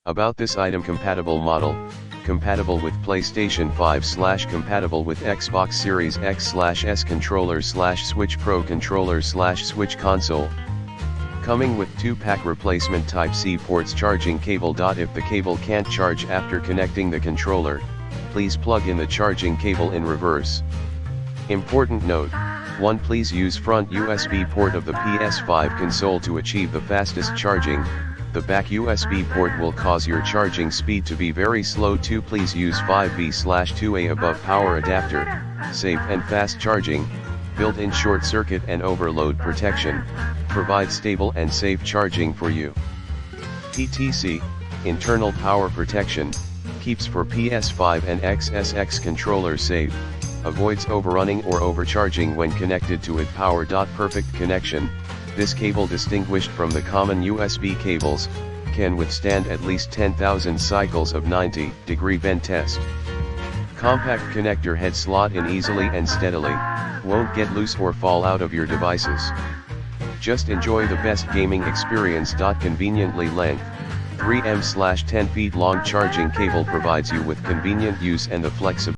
About this item: compatible model, compatible with PlayStation 5 / compatible with Xbox Series X/S controller / Switch Pro controller / Switch console. Coming with 2-pack replacement Type-C ports, charging cable. If the cable can't charge after connecting the controller, please plug in the charging cable in reverse. Important note: 1. Please use front USB port of the PS5 console to achieve the fastest charging. The back USB port will cause your charging speed to be very slow. 2. Please use 5V/2A above power adapter. Safe and fast charging, built-in short circuit and overload protection, provide stable and safe charging for you. PTC, internal power protection, keeps for PS5 and XSX controllers safe, avoids overrunning or overcharging when connected to it. Power. Perfect connection. This cable, distinguished from the common USB cables, can withstand at least 10,000 cycles of 90-degree bend test. Compact connector head, slot in easily and steadily, won't get loose or fall out of your devices. Just enjoy the best gaming experience. Conveniently length, 3 m/10 feet long charging cable provides you with convenient use and the flexibility